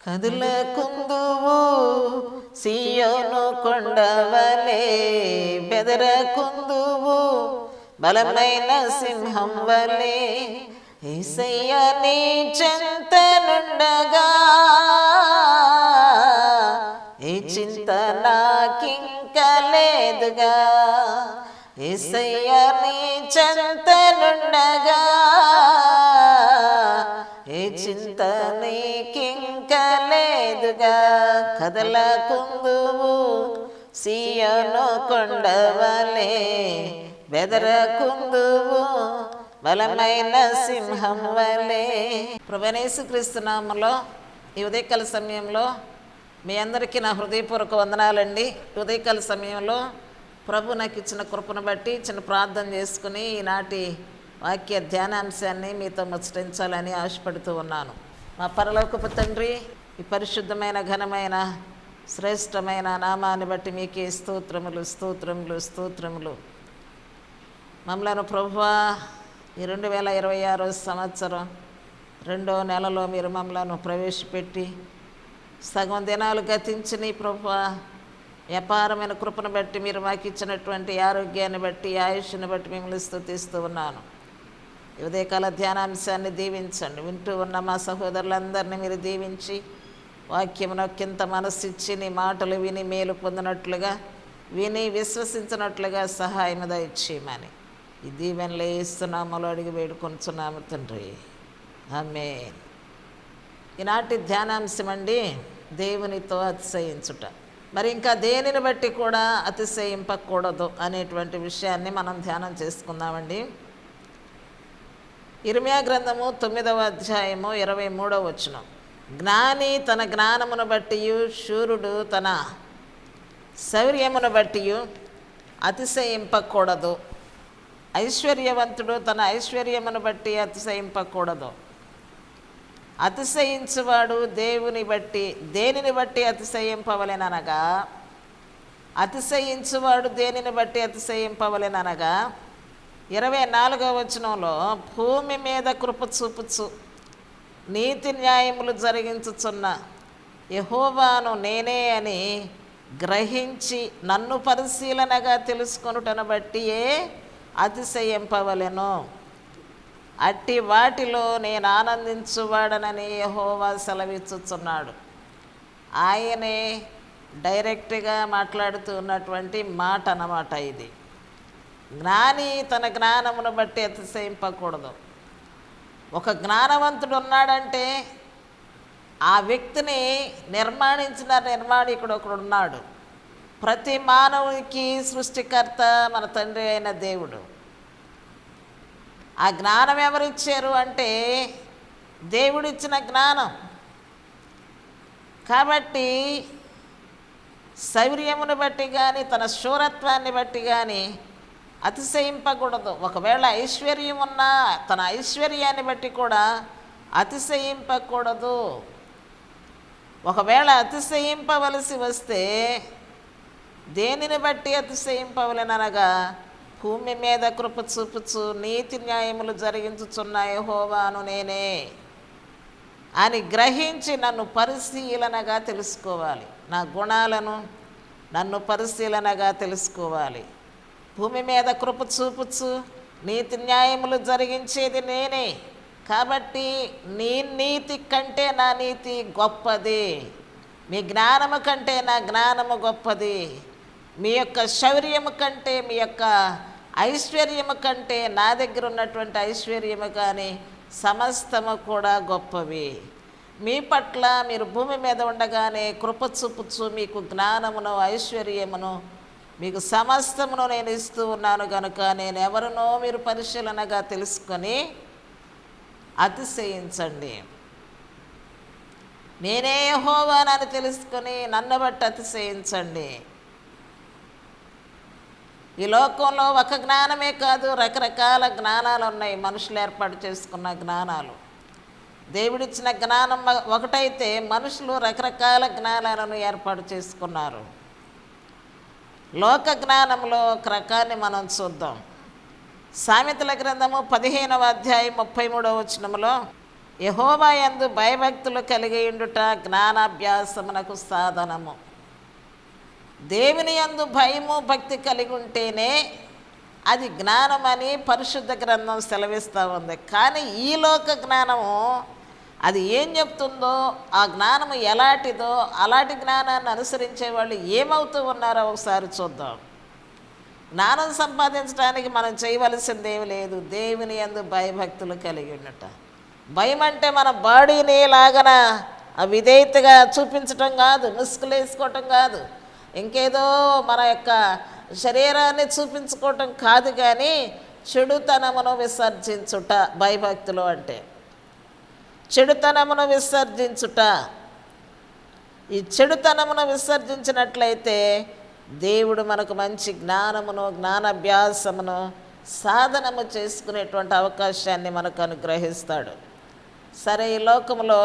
కదులకుందువు సియోను కొండవలే, బెదరకుందువు బలమైన సింహం వలే. యేసయ్య నీ చెంతనుండగా ఏ చింత నాకింక లేదుగా. యేసయ్య నీ చెంతనుండగా ఏ చింత నీకింక లేదుగా. కదలకుందువు సియోను కొండవలే, బెదరకుందువు బలమైన సింహం వలే. ప్రభువైన యేసుక్రీస్తు నామములో ఈ ఉదయకాల సమయంలో మీ అందరికీ నా హృదయపూర్వక వందనాలండి. ఉదయకాల సమయంలో ప్రభు నాకు ఇచ్చిన కృపను బట్టి చిన్న ప్రార్థన చేసుకుని ఈనాటి వాక్య ధ్యానాంశాన్ని మీతో ముచ్చటించాలని ఆశపడుతూ ఉన్నాను. మా పరలోకపు తండ్రి, ఈ పరిశుద్ధమైన ఘనమైన శ్రేష్టమైన నామాన్ని బట్టి మీకే స్తోత్రములు స్తోత్రములు స్తోత్రములు. మమ్మలను ప్రభువా ఈ 2026 సంవత్సరం 2వ నెలలో మీరు మమ్మలను ప్రవేశపెట్టి సగం దినాలు గతించిన ప్రభువా వ్యాపారమైన కృపను బట్టి మీరు మాకు ఇచ్చినటువంటి ఆరోగ్యాన్ని బట్టి ఆయుష్ని బట్టి మిమ్మల్ని స్తుతిస్తూ ఉన్నాను. ఉదయకాల ధ్యానాంశాన్ని దీవించండి. వింటూ ఉన్న మా సహోదరులందరినీ మీరు దీవించి వాక్యమునొక్కింత మనస్సు ఇచ్చి నీ మాటలు విని మేలు పొందినట్లుగా, విని విశ్వసించినట్లుగా సహాయము దయచేయమని ఈ దీవెనలు యేసునామములో అడిగి వేడుకొనుచున్నాము తండ్రి, ఆమేన్. ఈనాటి ధ్యానాంశం అండి దేవునితో అతిశయించుట. మరి ఇంకా దేనిని బట్టి కూడా అతిశయింపకూడదు అనేటువంటి విషయాన్ని మనం ధ్యానం చేసుకుందామండి. ఇర్మీయా గ్రంథము 9వ అధ్యాయము 23వ వచనం. జ్ఞాని తన జ్ఞానమును బట్టి, శూరుడు తన శౌర్యమును బట్టి అతిశయింపకూడదు. ఐశ్వర్యవంతుడు తన ఐశ్వర్యమును బట్టి అతిశయింపకూడదు. అతిశయించువాడు దేనిని బట్టి అతిశయింపవలెననగా, అతిశయించువాడు దేనిని బట్టి అతిశయింపవలెననగా 24వ వచనంలో, భూమి మీద కృప చూపుచు నీతి న్యాయములు జరిగించుచున్న యెహోవాను నేనే అని గ్రహించి నన్ను పరిశీలనగా తెలుసుకొనుటను బట్టియే అతిశయింపవలెను. అట్టి వాటిలో నేను ఆనందించువాడనని యెహోవా సెలవిచ్చుచున్నాడు. ఆయనే డైరెక్ట్గా మాట్లాడుతూ ఉన్నటువంటి మాట అన్నమాట ఇది. జ్ఞాని తన జ్ఞానమును బట్టి అతిశయింపకూడదు. ఒక జ్ఞానవంతుడు ఉన్నాడంటే ఆ వ్యక్తిని నిర్మాణించిన నిర్మాణికుడు ఒకడు ఉన్నాడు. ప్రతి మానవునికి సృష్టికర్త మన తండ్రి అయిన దేవుడు. ఆ జ్ఞానం ఎవరిచ్చారు అంటే దేవుడిచ్చిన జ్ఞానం. కాబట్టి శౌర్యమును బట్టి కానీ తన శూరత్వాన్ని బట్టి కానీ అతిశయింపకూడదు. ఒకవేళ ఐశ్వర్యం ఉన్నా తన ఐశ్వర్యాన్ని బట్టి కూడా అతిశయింపకూడదు. ఒకవేళ అతిశయింపవలసి వస్తే దేనిని బట్టి అతిశయింపవలెననగా, భూమి మీద కృప చూపుచు నీతి న్యాయములు జరిగించుచున్న యెహోవాను నేనే అని గ్రహించి నన్ను పరిశీలనగా తెలుసుకోవాలి. నా గుణాలను నన్ను పరిశీలనగా తెలుసుకోవాలి. భూమి మీద కృప చూపుచు నీతి న్యాయములు జరిగించేది నేనే. కాబట్టి నీ నీతి కంటే నా నీతి గొప్పది, మీ జ్ఞానము కంటే నా జ్ఞానము గొప్పది, మీ యొక్క శౌర్యము కంటే మీ యొక్క ఐశ్వర్యము కంటే నా దగ్గర ఉన్నటువంటి ఐశ్వర్యము కానీ సమస్తము కూడా గొప్పవి. మీ పట్ల మీరు భూమి మీద ఉండగానే కృప చూపుచు మీకు జ్ఞానమును ఐశ్వర్యమును మీకు సమస్తమును నేను ఇస్తూ ఉన్నాను కనుక నేను ఎవరినో మీరు పరిశీలనగా తెలుసుకొని అతిశయించండి. నేనే యెహోవానని తెలుసుకొని నన్ను బట్టి అతిశయించండి. ఈ లోకంలో ఒక జ్ఞానమే కాదు, రకరకాల జ్ఞానాలు ఉన్నాయి. మనుషులు ఏర్పాటు చేసుకున్న జ్ఞానాలు. దేవుడిచ్చిన జ్ఞానం ఒకటైతే మనుషులు రకరకాల జ్ఞానాలను ఏర్పాటు చేసుకున్నారు. లోక జ్ఞానంలో ఒక రకాన్ని మనం చూద్దాం. సామెతల గ్రంథము 15వ అధ్యాయం 33వ వచనములో, యెహోవా యందు భయభక్తులు కలిగి ఉండుట జ్ఞానాభ్యాసమునకు సాధనము. దేవుని యందు భయము భక్తి కలిగి ఉంటేనే అది జ్ఞానమని పరిశుద్ధ గ్రంథం సెలవిస్తూ ఉంది. కానీ ఈ లోక జ్ఞానము అది ఏం చెప్తుందో, ఆ జ్ఞానము ఎలాంటిదో, అలాంటి జ్ఞానాన్ని అనుసరించే వాళ్ళు ఏమవుతూ ఉన్నారో ఒకసారి చూద్దాం. జ్ఞానం సంపాదించడానికి మనం చేయవలసింది ఏమి లేదు, దేవుని యందు భయభక్తులు కలిగి ఉండట. భయం అంటే మన బాడీని లాగన విధేయతగా చూపించటం కాదు, ముసుగులు వేసుకోవటం కాదు, ఇంకేదో మన యొక్క శరీరాన్ని చూపించుకోవటం కాదు, కానీ చెడుతనమును విసర్జించుట భయభక్తులు అంటే. చెడుతనమును విసర్జించుట. ఈ చెడుతనమును విసర్జించినట్లయితే దేవుడు మనకు మంచి జ్ఞానమును, జ్ఞానాభ్యాసమును సాధనము చేసుకునేటువంటి అవకాశాన్ని మనకు అనుగ్రహిస్తాడు. సరే, ఈ లోకంలో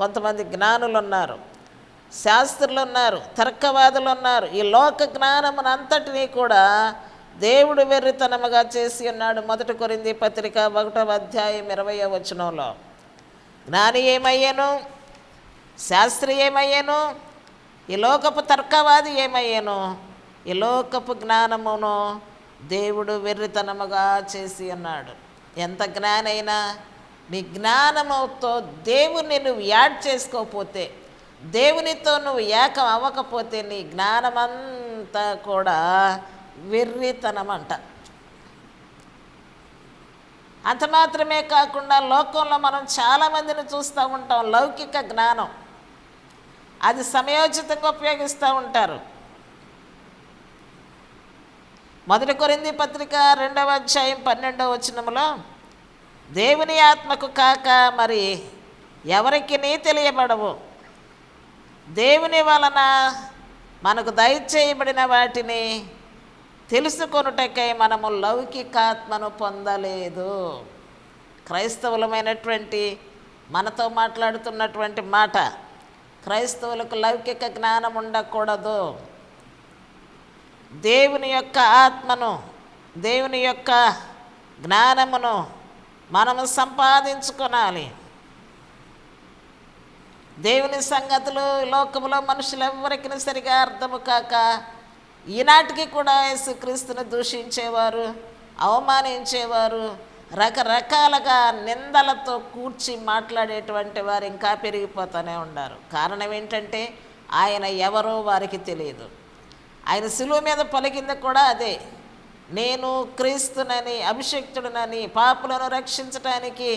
కొంతమంది జ్ఞానులు ఉన్నారు, శాస్త్రులు ఉన్నారు, తర్కవాదులు ఉన్నారు. ఈ లోక జ్ఞానమునంతటినీ కూడా దేవుడు వెర్రితనముగా చేసి ఉన్నాడు. 1 కొరింథీ పత్రిక 1వ అధ్యాయం 20వ వచనంలో జ్ఞాని ఏమయ్యాను, శాస్త్రి ఏమయ్యాను, ఈ లోకపు తర్కవాది ఏమయ్యాను, ఈ లోకపు జ్ఞానమును దేవుడు వెర్రితనముగా చేసి ఉన్నాడు. ఎంత జ్ఞానైనా నీ జ్ఞానముతో దేవుని నువ్వు యాడ్ చేసుకోకపోతే, దేవునితో నువ్వు ఏకం అవ్వకపోతే నీ జ్ఞానమంతా కూడా వెర్రితనం అంట. అంత మాత్రమే కాకుండా లోకంలో మనం చాలామందిని చూస్తూ ఉంటాం, లౌకిక జ్ఞానం అది సమయోచితంగా ఉపయోగిస్తూ ఉంటారు. 1 కొరింథీ పత్రిక 2వ అధ్యాయం 12వ వచనంలో దేవుని ఆత్మకు కాక మరి ఎవరికి తెలియబడవు, దేవుని వలన మనకు దయచేయబడిన వాటిని తెలుసుకొనుటకై మనము లౌకికాత్మను పొందలేదు. క్రైస్తవులమైనటువంటి మనతో మాట్లాడుతున్నటువంటి మాట, క్రైస్తవులకు లౌకిక జ్ఞానం ఉండకూడదు. దేవుని యొక్క ఆత్మను, దేవుని యొక్క జ్ఞానమును మనము సంపాదించుకోవాలి. దేవుని సంగతులు లోకములో మనుషులు ఎవరికి సరిగా అర్థము కాక ఈనాటికి కూడా యేసుక్రీస్తును దూషించేవారు, అవమానించేవారు, రకరకాలుగా నిందలతో కూర్చి మాట్లాడేటువంటి వారు ఇంకా పెరిగిపోతూనే ఉన్నారు. కారణం ఏంటంటే ఆయన ఎవరో వారికి తెలియదు. ఆయన శిలువ మీద పలికింది కూడా అదే, నేను క్రీస్తునని, అభిషిక్తుడనని, పాపులను రక్షించడానికి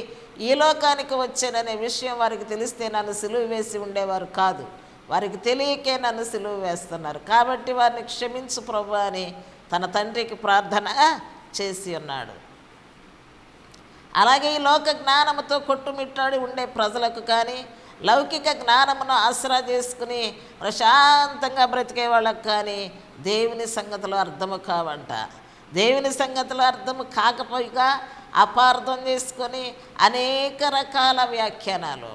ఈ లోకానికి వచ్చాననే విషయం వారికి తెలిస్తే నన్ను సిలువ వేసి ఉండేవారు కాదు. వారికి తెలియకే నన్ను సిలువ వేస్తున్నారు. కాబట్టి వారిని క్షమించు ప్రభు అని తన తండ్రికి ప్రార్థన చేసి ఉన్నాడు. అలాగే ఈ లోక జ్ఞానముతో కొట్టుమిట్టాడి ఉండే ప్రజలకు కానీ, లౌకిక జ్ఞానమును ఆసరా చేసుకుని ప్రశాంతంగా బ్రతికే వాళ్ళకు కానీ దేవుని సంగతులు అర్థము కావంట. దేవుని సంగతులు అర్థము కాకపోయిగా అపార్థం చేసుకొని అనేక రకాల వ్యాఖ్యానాలు.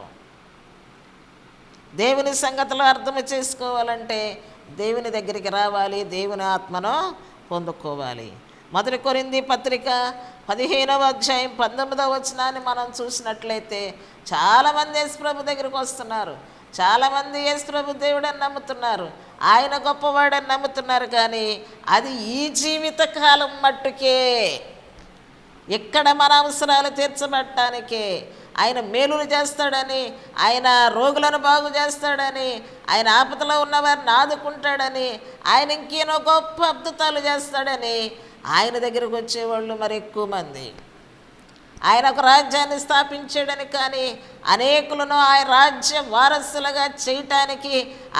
దేవుని సంగతులు అర్థం చేసుకోవాలంటే దేవుని దగ్గరికి రావాలి, దేవుని ఆత్మను పొందుకోవాలి. 1 కొరింథీ పత్రిక 15వ అధ్యాయం 19వ వచనాన్ని మనం చూసినట్లయితే చాలామంది యేసుప్రభు దగ్గరికి వస్తున్నారు, చాలామంది యేసుప్రభు దేవుడని నమ్ముతున్నారు, ఆయన గొప్పవాడని నమ్ముతున్నారు. కానీ అది ఈ జీవిత కాలం మట్టుకే, ఇక్కడ మన అవసరాలు తీర్చబడటానికే, ఆయన మేలులు చేస్తాడని, ఆయన రోగులను బాగు చేస్తాడని, ఆయన ఆపదలో ఉన్నవారిని ఆదుకుంటాడని, ఆయన ఇంకేనో గొప్ప అద్భుతాలు చేస్తాడని ఆయన దగ్గరకు వచ్చేవాళ్ళు మరి ఎక్కువ మంది. ఆయన ఒక రాజ్యాన్ని స్థాపించాడని కానీ, అనేకులను ఆయన రాజ్య వారసులుగా చేయటానికి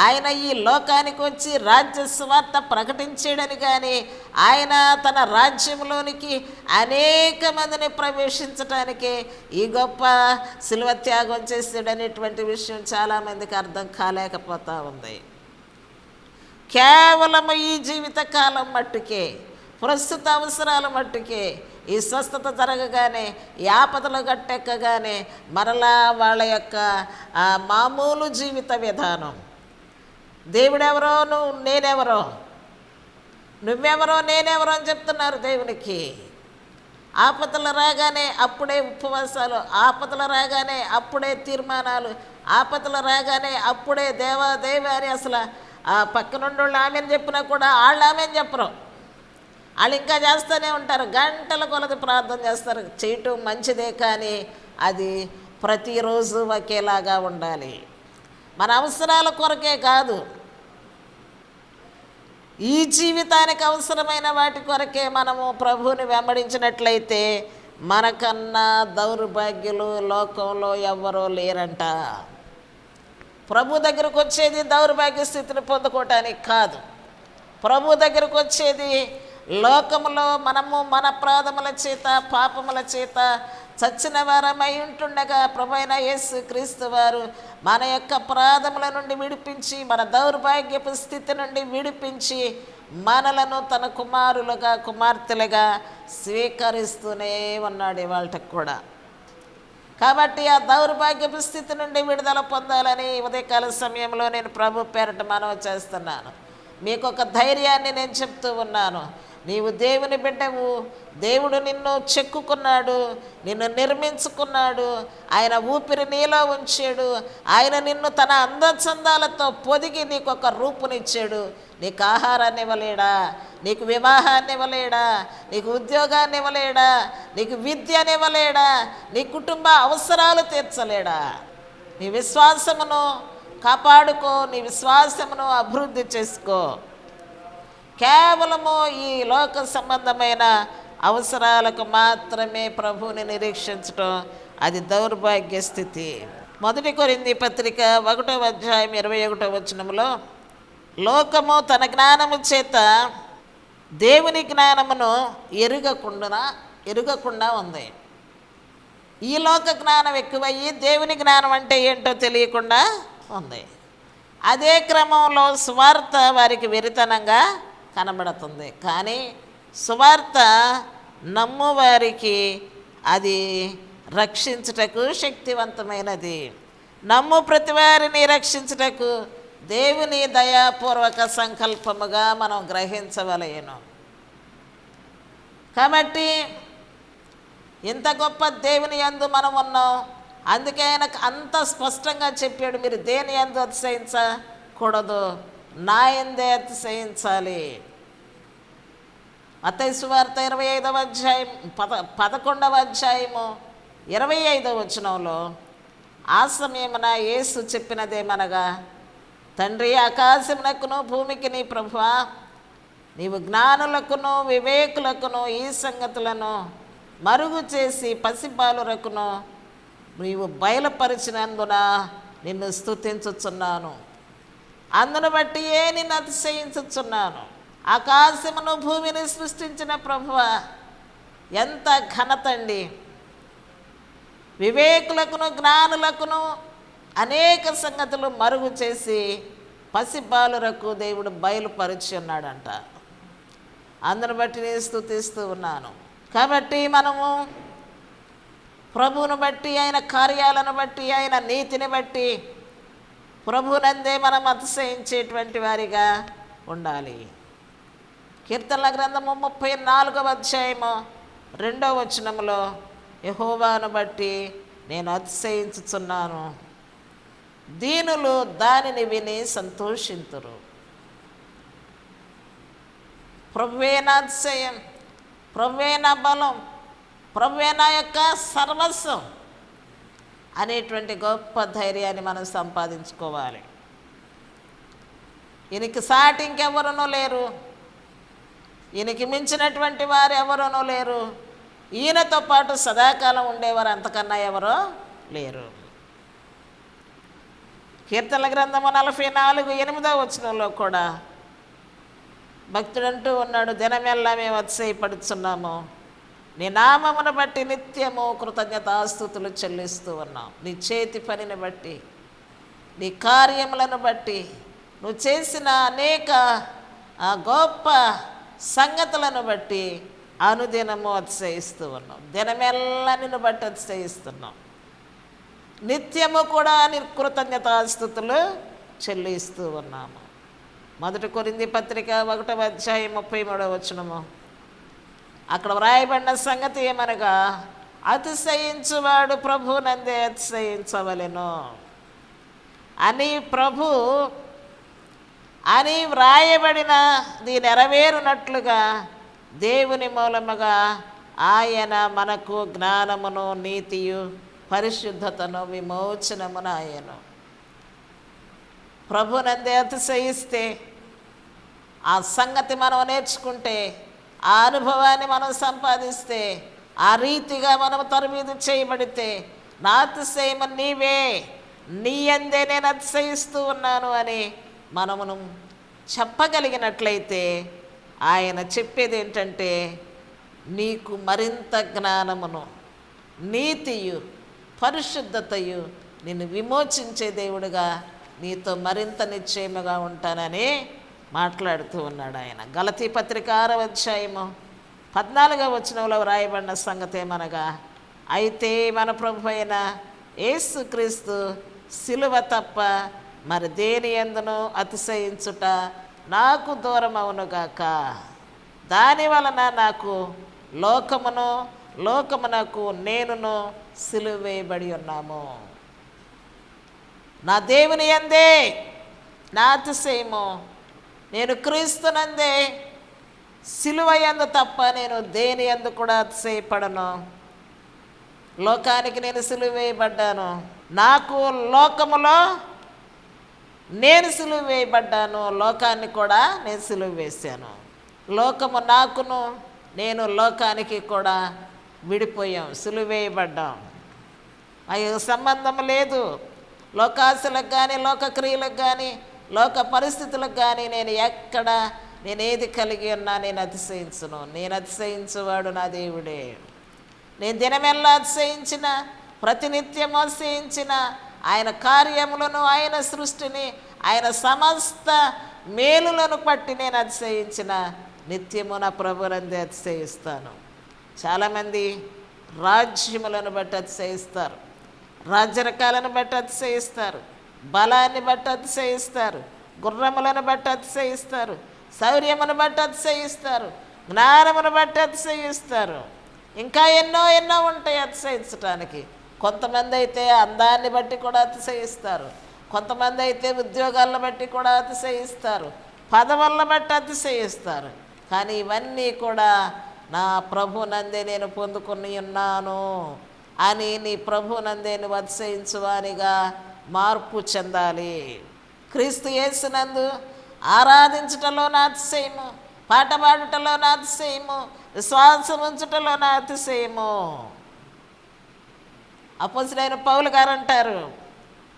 ఆయన ఈ లోకానికి వచ్చి రాజ్య సువార్త ప్రకటించాడని కానీ, ఆయన తన రాజ్యంలోనికి అనేక మందిని ప్రవేశించటానికి ఈ గొప్ప శిలువ త్యాగం చేసాడనేటువంటి విషయం చాలామందికి అర్థం కాలేకపోతూ ఉంది. కేవలం ఈ జీవితకాలం మట్టుకే, ప్రస్తుత అవసరాల మట్టుకే, ఈ స్వస్థత జరగగానే, ఈ ఆపదలు గట్టెక్కగానే మరలా వాళ్ళ యొక్క మామూలు జీవిత విధానం, దేవుడెవరో నేనెవరో, నువ్వెవరో నేనెవరో అని చెప్తున్నారు దేవునికి. ఆపదలు రాగానే అప్పుడే ఉపవాసాలు, ఆపదలు రాగానే అప్పుడే తీర్మానాలు, ఆపదలు రాగానే అప్పుడే దేవా దేవా అని అసలు ఆ పక్కనుండి వాళ్ళు ఆమెను చెప్పినా కూడా వాళ్ళు ఆమెను చెప్పరు. వాళ్ళు ఇంకా చేస్తూనే ఉంటారు, గంటల కొలది ప్రార్థన చేస్తారు. చేయటం మంచిదే, కానీ అది ప్రతిరోజు ఒకేలాగా ఉండాలి. మన అవసరాల కొరకే కాదు, ఈ జీవితానికి అవసరమైన వాటి కొరకే మనము ప్రభువుని వెంబడించినట్లయితే మనకన్నా దౌర్భాగ్యులు లోకంలో ఎవ్వరూ లేరంట. ప్రభు దగ్గరకు వచ్చేది దౌర్భాగ్య స్థితిని పొందుకోవటానికి కాదు. ప్రభు దగ్గరకు వచ్చేది లోకములో మనము మన అపరాధముల చేత పాపముల చేత చచ్చిన వారమై ఉంటుండగా ప్రభు అయిన యేసు క్రీస్తు వారు మన యొక్క అపరాధముల నుండి విడిపించి, మన దౌర్భాగ్యపు స్థితి నుండి విడిపించి మనలను తన కుమారులుగా కుమార్తెలుగా స్వీకరిస్తూనే ఉన్నాడు ఇవాళకి కూడా. కాబట్టి ఆ దౌర్భాగ్యపు స్థితి నుండి విడుదల పొందాలని ఉదయకాల సమయంలో నేను ప్రభు పేరట మనవి చేస్తున్నాను. మీకు ఒక ధైర్యాన్ని నేను చెప్తూ ఉన్నాను. నీవు దేవుని బిడ్డవు, దేవుడు నిన్ను చెక్కుకున్నాడు, నిన్ను నిర్మించుకున్నాడు, ఆయన ఊపిరి నీలో ఉంచాడు, ఆయన నిన్ను తన అందచందాలతో పొదిగి నీకు ఒక రూపునిచ్చాడు. నీకు ఆహారాన్ని ఇవ్వలేడా? నీకు వివాహాన్ని ఇవ్వలేడా? నీకు ఉద్యోగాన్ని ఇవ్వలేడా? నీకు విద్యని ఇవ్వలేడా? నీ కుటుంబ అవసరాలు తీర్చలేడా? నీ విశ్వాసమును కాపాడుకో, నీ విశ్వాసమును అభివృద్ధి చేసుకో. కేవలము ఈ లోక సంబంధమైన అవసరాలకు మాత్రమే ప్రభువుని నిరీక్షించటం అది దౌర్భాగ్య స్థితి. 1 కొరింథీ పత్రిక 1వ అధ్యాయం 21వ వచనంలో లోకము తన జ్ఞానము చేత దేవుని జ్ఞానమును ఎరుగకుండా ఉంది. ఈ లోక జ్ఞానం ఎక్కువయ్యి దేవుని జ్ఞానం అంటే ఏంటో తెలియకుండా ఉంది. అదే క్రమంలో సువార్త వారికి వెరితనంగా కనబడుతుంది. కానీ సువార్త నమ్మువారికి అది రక్షించుటకు శక్తివంతమైనది. నమ్ము ప్రతి వారిని రక్షించుటకు దేవుని దయాపూర్వక సంకల్పముగా మనం గ్రహించవలెను. కాబట్టి ఇంత గొప్ప దేవుని యందు మనం ఉన్నాం. అందుకే ఆయనకు అంత స్పష్టంగా చెప్పాడు, మీరు దేని యందు అతిశయించకూడదు, నా యందే అతిశయించాలి. మత్తయి సువార్త 25వ అధ్యాయం 11వ అధ్యాయము 25వ వచనంలో ఆ సమయమున యేసు చెప్పినదేమనగా, తండ్రి, ఆకాశమునకును భూమికి నీ ప్రభువా, నీవు జ్ఞానులకును వివేకులకును ఈ సంగతులను మరుగు చేసి పసిబాలురకును నీవు బయలుపరిచినందున నిన్ను స్తుతించుచున్నాను. అందును బట్టి నిన్ను అతిశయించుచున్నాను. ఆకాశమును భూమిని సృష్టించిన ప్రభువా, ఎంత ఘనత అండి! వివేకులకును జ్ఞానులకును అనేక సంగతులు మరుగు చేసి పసిబాలురకు దేవుడు బయలుపరిచి ఉన్నాడంట. అందును బట్టి నేను స్తుతిస్తూ ఉన్నాను. కాబట్టి మనము ప్రభువును బట్టి, ఆయన కార్యాలను బట్టి, ఆయన నీతిని బట్టి ప్రభువునందే మనం అతిశయించేటువంటి వారిగా ఉండాలి. కీర్తనల గ్రంథము 34వ అధ్యాయము 2వ వచనములో యెహోవాను బట్టి నేను అతిశయించుచున్నాను, దీనులు దానిని విని సంతోషింతురు. ప్రభువే నా అతిశయం, ప్రభువే నా బలం, ప్రభువే నా యొక్క సర్వస్వం అనేటువంటి గొప్ప ధైర్యాన్ని మనం సంపాదించుకోవాలి. ఈయనకి సాటి ఇంకెవరనూ లేరు, ఈయనకి మించినటువంటి వారు ఎవరనూ లేరు. ఈయనతో పాటు సదాకాలం ఉండేవారు అంతకన్నా ఎవరో లేరు. కీర్తనల గ్రంథము 44:8వ వచనంలో కూడా భక్తుడంటూ ఉన్నాడు, దినమెల్లా మేము అతిశయపడుచున్నాము, నీ నామమును బట్టి నిత్యము కృతజ్ఞతాస్తుతులు చెల్లిస్తూ ఉన్నాం. నీ చేతి పనిని బట్టి, నీ కార్యములను బట్టి, నువ్వు చేసిన అనేక గొప్ప సంగతులను బట్టి అనుదినము అతిశయిస్తూ ఉన్నాం. దినమెల్లా నిన్ను బట్టి అతిశయిస్తున్నాం. నిత్యము కూడా నీ కృతజ్ఞతాస్తుతులు చెల్లిస్తూ ఉన్నాము. 1 కొరింథీ పత్రిక 1వ అధ్యాయం 33వ వచనము, అక్కడ వ్రాయబడిన సంగతి ఏమనగా, అతిశయించువాడు ప్రభువునందే అతిశయించవలెను అని వ్రాయబడినది నెరవేరునట్లుగా దేవుని మూలముగా ఆయన మనకు జ్ఞానమును, నీతియు, పరిశుద్ధతను, విమోచనమును ఆయను. ప్రభునందే అతిశయిస్తే, ఆ సంగతి మనం నేర్చుకుంటే, ఆ అనుభవాన్ని మనం సంపాదిస్తే, ఆ రీతిగా మనం తరమీదు చేయబడితే, నా అతిశయము నీవే, నీ యందే నేను అతిశయిస్తూ ఉన్నాను అని మనమును చెప్పగలిగినట్లయితే, ఆయన చెప్పేది ఏంటంటే, నీకు మరింత జ్ఞానమును, నీతియు, పరిశుద్ధతయు, నిన్ను విమోచించే దేవుడుగా నీతో మరింత నిశ్చయముగా ఉంటానని మాట్లాడుతూ ఉన్నాడు ఆయన. గలతీ పత్రిక 6వ అధ్యాయము 14వ వచనంలో వ్రాయబడిన సంగతి ఏమనగా, అయితే మన ప్రభు అయిన యేసుక్రీస్తు సిలువ తప్ప మరి దేని యందును అతిశయించుట నాకు దూరమవునుగాక. దాని వలన నాకు లోకమునకు నేనును సిలువ వేయబడి ఉన్నాము. నా దేవుని యందే నా అతిశయము, నేను క్రీస్తునందే, సిలువ యందు తప్ప నేను దేని యందు కూడా అతిశయపడను. లోకానికి నేను సిలువ వేయబడ్డాను, నాకు లోకములో నేను సిలువ వేయబడ్డాను, లోకాన్ని కూడా నేను సిలువ వేశాను. లోకము నాకును, నేను లోకానికి కూడా విడిపోయాం, సిలువ వేయబడ్డాం. అయ్యో సంబంధం లేదు. లోకాశలకు కానీ, లోక క్రియలకు కానీ, లోక పరిస్థితులకు కానీ నేను ఏది కలిగి ఉన్నా నేను అతిశయించును. నేను అతిశయించువాడు నా దేవుడే. నేను దినమెల్లా అతిశయించిన, ప్రతినిత్యం అతిశయించిన ఆయన కార్యములను, ఆయన సృష్టిని, ఆయన సమస్త మేలులను బట్టి నేను అతిశయించిన నిత్యము నా ప్రభునందే అతిశయిస్తాను. చాలామంది రాజ్యములను బట్టి అతిశయిస్తారు, రాజ్యరకాలను బట్టి అతిశయిస్తారు, బలాన్ని బట్టి అతిశయిస్తారు, గుర్రములను బట్టి అతిశయిస్తారు, శౌర్యమును బట్టి అతిశయిస్తారు, జ్ఞానమును బట్టి అతిశయిస్తారు. ఇంకా ఎన్నో ఉంటాయి అతిశయించడానికి. కొంతమంది అయితే అందాన్ని బట్టి కూడా అతిశయిస్తారు, కొంతమంది అయితే ఉద్యోగాలను బట్టి కూడా అతిశయిస్తారు, పదవులను బట్టి అతిశయిస్తారు. కానీ ఇవన్నీ కూడా నా ప్రభునందే నేను పొందుకొని ఉన్నాను అని నీ ప్రభునందే నువ్వు అతిశయించువానిగా మార్పు చెందాలి. క్రీస్తు యేసునందు ఆరాధించుటలో నా అతిశయము, పాట పాడుటలో నా అతిశయము, విశ్వాసం ఉంచుటలో నా అతిశయము. అపోస్తలుడైన పౌలు గారు అంటారు,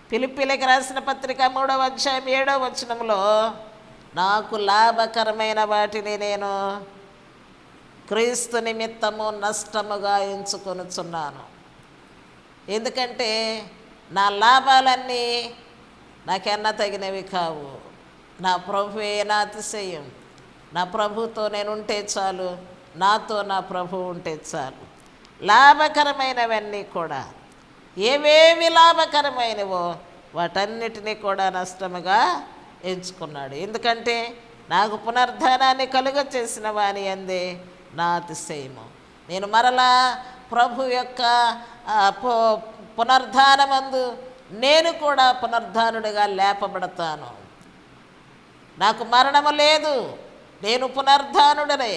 ఫిలిప్పీయులకు రాసిన పత్రిక 3వ అధ్యాయం 7వ వచనంలో, నాకు లాభకరమైన వాటిని నేను క్రీస్తు నిమిత్తము నష్టముగా ఎంచుకొనుచున్నాను. ఎందుకంటే నా లాభాలన్నీ నాకెన్నా తగినవి కావు. నా ప్రభువే నా అతిశయం. నా ప్రభుతో నేను ఉంటే చాలు, నాతో నా ప్రభు ఉంటే చాలు. లాభకరమైనవన్నీ కూడా, ఏవేవి లాభకరమైనవో వాటన్నిటినీ కూడా నష్టముగా ఎంచుకున్నాడు. ఎందుకంటే నాకు పునరుద్ధానాన్ని కలుగ చేసిన వాని అందే నా అతిశయము. నేను మరలా ప్రభు యొక్క పునరుద్ధానమందు నేను కూడా పునరుద్ధానుడిగా లేపబడతాను. నాకు మరణము లేదు, నేను పునరుద్ధానుడనే,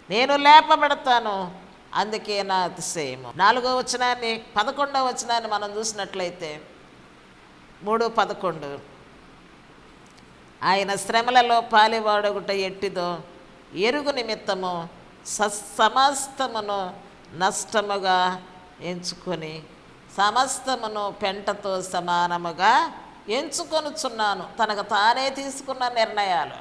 నేను లేపబడతాను. అందుకే నా అతిశయము. 4వ వచనాన్ని 11వ వచనాన్ని మనం చూసినట్లయితే 3:11, ఆయన శ్రమలలో పాలివాడొకట ఎట్టిదో ఎరుగు నిమిత్తము సమస్తమును నష్టముగా ఎంచుకొని సమస్తమును పెంటతో సమానముగా ఎంచుకొనుచున్నాను. తనకు తానే తీసుకున్న నిర్ణయాలు.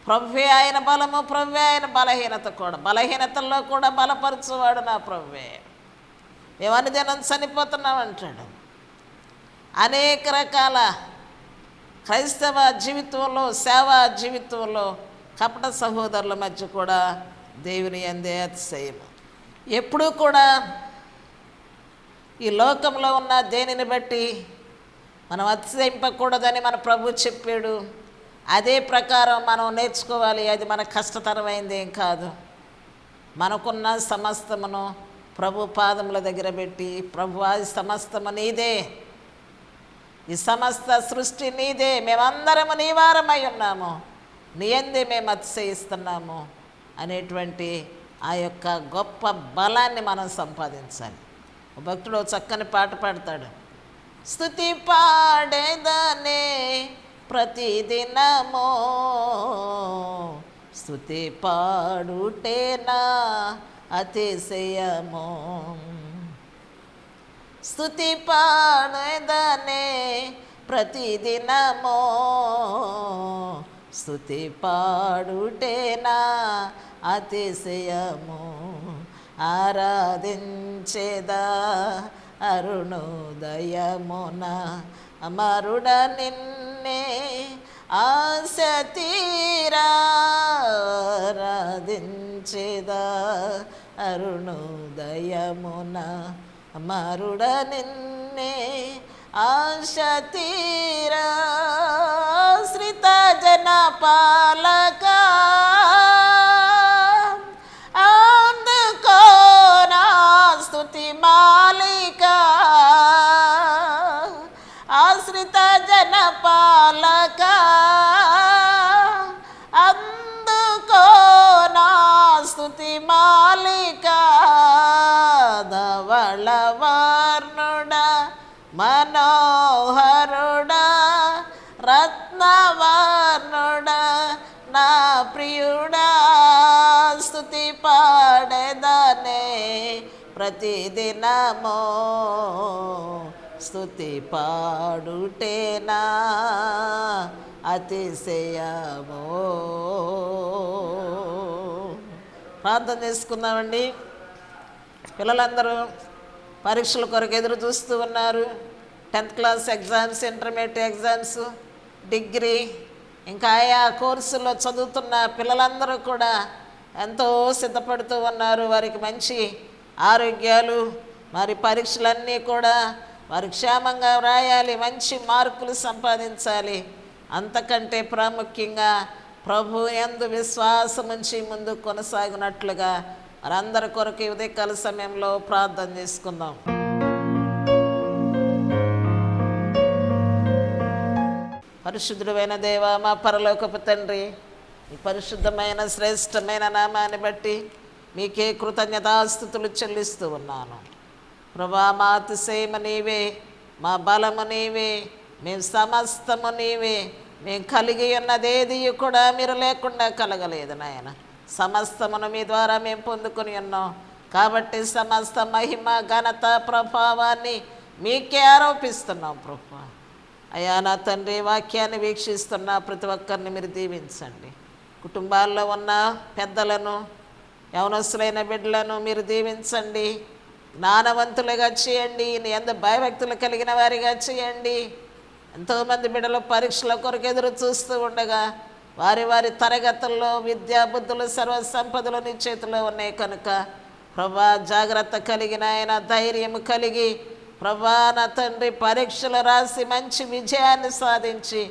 ప్రభువే ఆయన బలము, ప్రభువే ఆయన బలహీనత కూడా. బలహీనతల్లో కూడా బలపరచువాడు నా ప్రభువే. మేము అనుదినం చనిపోతున్నాం అంటాడు. అనేక రకాల క్రైస్తవ జీవితంలో, సేవా జీవితంలో కపట సహోదరుల మధ్య కూడా దేవుని యందే అతిశయము. ఎప్పుడూ కూడా ఈ లోకంలో ఉన్న దేనిని బట్టి మనం అతిశయింపకూడదని మన ప్రభు చెప్పాడు. అదే ప్రకారం మనం నేర్చుకోవాలి. అది మనకు కష్టతరమైంది ఏం కాదు. మనకున్న సమస్తమును ప్రభు పాదముల దగ్గర పెట్టి, ప్రభువా ఈ సమస్తము నీదే, ఈ సమస్త సృష్టి నీదే, మేమందరము నీ వారమై ఉన్నాము, నీ యందే మేము అతిశయిస్తున్నాము అనేటువంటి ఆ యొక్క గొప్ప బలాన్ని మనం సంపాదించాలి. భక్తుడు చక్కని పాట పాడతాడు, స్తుతి పాడేదనే ప్రతిదినమో, స్తుతి పాడుటేనా అతిశయమో, స్తుతి పాడేదనే ప్రతిదినమో, స్తుతి పాడుటేనా అతిశయము, ఆరాధించేదా అరుణోదయమున, అమరుడ నిన్నే ఆశ తీరా, ఆరాధించేదా అరుణోదయమున, అమరుడ నిన్నే ఆశ తీరా, శ్రిత జన పాలక అందుకో నా స్తుతి మాలిక, ఆశ్రిత జన పాలక అందుకో నా స్తుతి మాలిక, ధవళ వర్ణుడ మనోహరుడ రత్నవర్ణుడ నా ప్రియుడా, స్తుతి పాడేదనే ప్రతిదినమో, స్తుతి పాడుటేనా అతిశయమో. ప్రార్థన చేసుకుందామండి. పిల్లలందరూ పరీక్షల కొరకు ఎదురు చూస్తూ ఉన్నారు. 10th class exams, intermediate exams, degree, ఇంకా ఆయా కోర్సుల్లో చదువుతున్న పిల్లలందరూ కూడా ఎంతో సిద్ధపడుతూ ఉన్నారు. వారికి మంచి ఆరోగ్యాలు, మరి పరీక్షలన్నీ కూడా వారు క్షేమంగా వ్రాయాలి, మంచి మార్కులు సంపాదించాలి. అంతకంటే ప్రాముఖ్యంగా ప్రభు యందు విశ్వాసం ఉంచి ముందు కొనసాగినట్లుగా వారందరి కొరకు ఉదయకాల సమయంలో ప్రార్థన చేసుకుందాం. పరిశుద్ధుడైన దేవ, మా పరలోకపు తండ్రి, ఈ పరిశుద్ధమైన శ్రేష్టమైన నామాన్ని బట్టి మీకే కృతజ్ఞతాస్తుతులు చెల్లిస్తూ ఉన్నాను. ప్రభా, మా అతిశయము నీవే, మా బలము నీవే, మేము సమస్తము నీవే. మేము కలిగి ఉన్నదేది కూడా మీరు లేకుండా కలగలేదు నాయన. సమస్తమును మీ ద్వారా మేము పొందుకొని ఉన్నాం కాబట్టి సమస్త మహిమ ఘనత ప్రభావాన్ని మీకే ఆరోపిస్తున్నాం ప్రభా. అయ్యా నా తండ్రి, వాక్యాన్ని వీక్షిస్తున్న ప్రతి ఒక్కరిని మీరు దీవించండి. కుటుంబాల్లో ఉన్న పెద్దలను, యవనస్తులైన బిడ్డలను మీరు దీవించండి. జ్ఞానవంతులుగా చేయండి, నీ యందు భయభక్తులు కలిగిన వారిగా చేయండి. ఎంతోమంది బిడ్డలు పరీక్షల కొరకు ఎదురు చూస్తూ ఉండగా వారి వారి తరగతుల్లో విద్యా బుద్ధులు సర్వ సంపదలు నీ చేతిలో ఉన్నాయి కనుక ప్రభా, జాగ్రత్త కలిగిన ఆయన ధైర్యం కలిగి ప్రభా నా తండ్రి పరీక్షలు రాసి మంచి విజయాన్ని సాధించి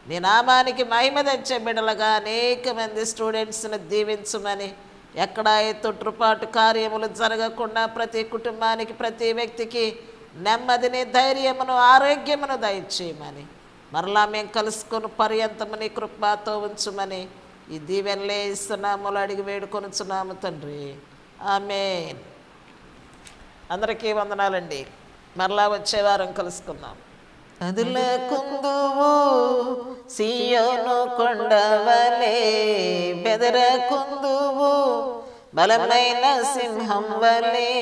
నీ నామానికి మహిమ తెచ్చే బిడ్డలుగా అనేక మంది స్టూడెంట్స్ని దీవించమని, ఎక్కడ తొట్టుపాటు కార్యములు జరగకుండా ప్రతి కుటుంబానికి ప్రతి వ్యక్తికి నెమ్మదిని ధైర్యమును ఆరోగ్యమును దయచేయమని, మరలా మేము కలుసుకొని పర్యంతము నీ కృపతో ఉంచుమని ఈ దీవెనలే ఇస్తున్నాములు అడిగి వేడుకొనుచున్నాము తండ్రి. ఆమేన్. అందరికీ వందనాలండి. మరలా వచ్చే వారం కలుసుకుందాం. అదులకుందువు సియోను కొండవలే, బెదరకుందువు బలమైన సింహం వలే,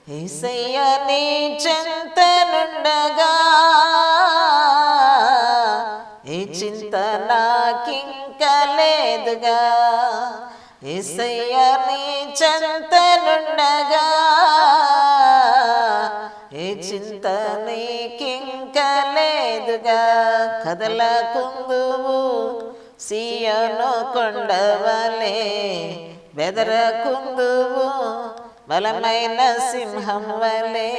యేసయ్య నీ చెంతనుండగా ఏ చింత నాకింక లేదుగా, యేసయ్య నీ చెంతనుండగా ఏ చింత నీకింక లేదుగా. కదలకుందువు సియోను కొండవలే, బెదరకుందువు బలమైన సింహం వలే.